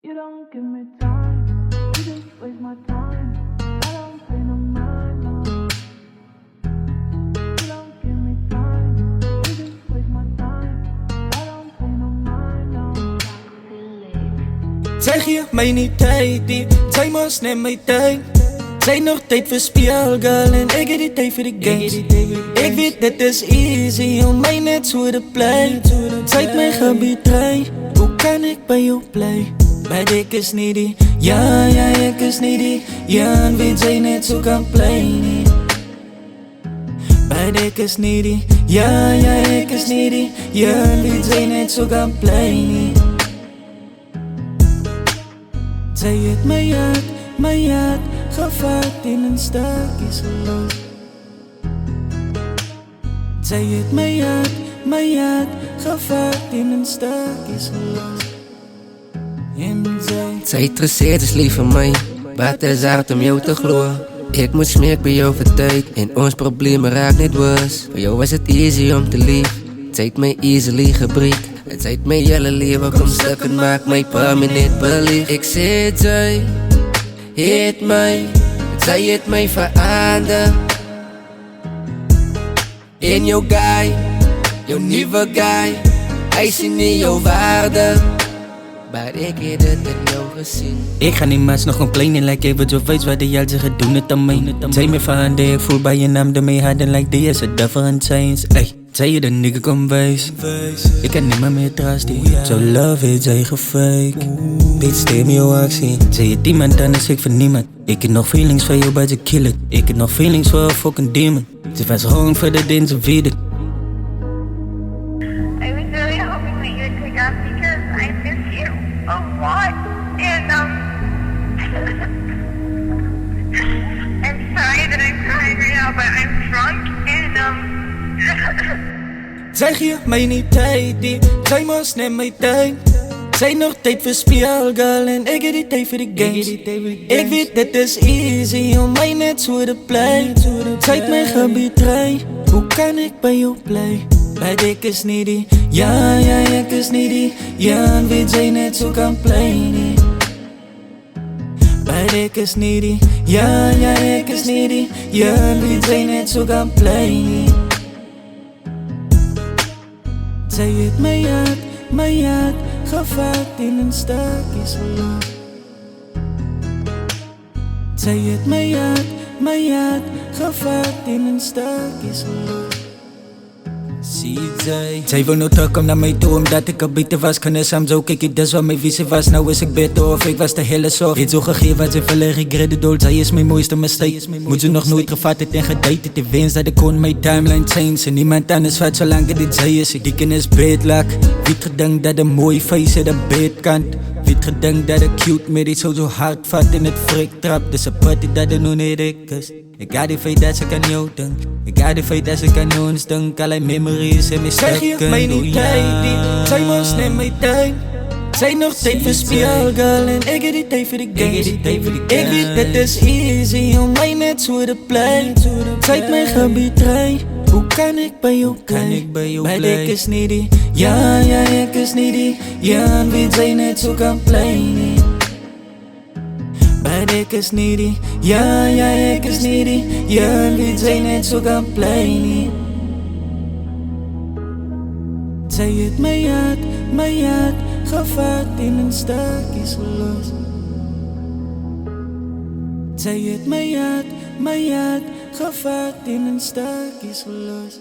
You don't give me time, you just waste my time. I don't pay no mind, no. You don't give me time, you just waste my time. I don't pay no mind, no. Zeg je mij niet tijd, die zij mas neem mijn tijd. Zij nog tijd voor speel, girl, en ik heb die tijd voor de games. Ik weet dit is easy, om mij net zo te play. Zij mijn gebied trein, hoe kan ik bij jou play? Bij dik is needy, ja, ik is needy. Ja, en weet zij net zo kan play. Bij dik is needy, ja, ik is needy. Ja, en weet zij net zo kan play. Zij het mij uit, gevaard in een stukje geloos. Zij het mij uit, gevaard in een stukje geloos. Zij interesseert is lief van mij, wat is hard om jou te gloeien. Ik moet smeek bij jou voor tijd, en ons probleem raakt niet worse. Voor jou was het easy om te lief, het zijt mij easily gebreek. Het zijt mij hele leven kom stuk en maakt mij permanent belief. Ik zit zij, heet mij, zij het mij verander. In jouw guy, jouw nieuwe guy, hij ziet niet jouw waarde. Maar ik heb het in jou gezien. Ik ga niet maar nog complainen, like even zo weet wat die al zeggen, doen het aan mij. Zij me veranderen, ik voel bij je naam ermee hadden, like die is a different change. Ey, zij je de nigga kom wijs. Ik kan niet meer trusten, zo love heeft zij gefake. Bitch, stem jouw actie. Zij het iemand, dan is ik voor niemand. Ik heb nog feelings voor jou, but je kill it. Ik heb nog feelings voor een fucking demon. Ze was gewoon voor de ding, ze weet het. I was really hoping that you would pick up because I miss you a lot, and I'm sorry that I'm crying right now, but I'm drunk, and Zeg je mij niet tijd, die zij mas neem mijn tijd. Zij nog tijd voor speel, girl, en ik heb die tijd voor de games. Ik weet dit is easy, om mij net zo te play. Zij mijn gebied trein, hoe kan ik bij jou play? Bij dik is needy, ja, ik is needy. Ja, en weet zij net zo kan play. Bij dik is needy, ja, ik is needy. Ja, en weet zij net zo kan play. Zij het mij uit, gevaard in een stukje geloos. Zij het mij uit, gevaard in een stukje geloos. Zie zij wil nou terugkomen naar mij toe omdat ik al beter was. Kunnen soms ook kijken, dat is wat mijn visie was. Nou is ik beter of ik was de hele zorg. Heeft zo gegeven wat ze willen regretten dood. Zij is mijn mooiste mistake. Moet ze nog nooit gevat het en gedated. Die wens dat ik kon mijn timeline change. En niemand anders wat zolang dit zij is. Ik dikken is bedlak. Wie gedenkt dat een mooie face de bedkant. Wie gedenkt dat ik cute met iets zo hard vat in het friktrap. Dus een party dat er nog niet ik is. Ik ga die feit dat ze kan jou doen. Ik ga die feit dat ze kan ons doen. Allerlei memories en mijn stukken. Zeg je mij niet tijd, die zij mas neem mijn tijd. Zij nog tijd voor speel, girl, en ik heb die tijd voor de games. Ik weet dit is easy, om mij net zo te play. Zij mijn gebied trein, hoe kan ik bij jou play? Bij dik is needy, ja, ik is needy. Ja, en weet zij net zo kan play. Bij dik is needy, ja, ik is needy. Ja, en weet zij net zo kan play. Zij het mij uit, gevaard in een stukje geloos. Zij het mij uit, gevaard in een stukje geloos.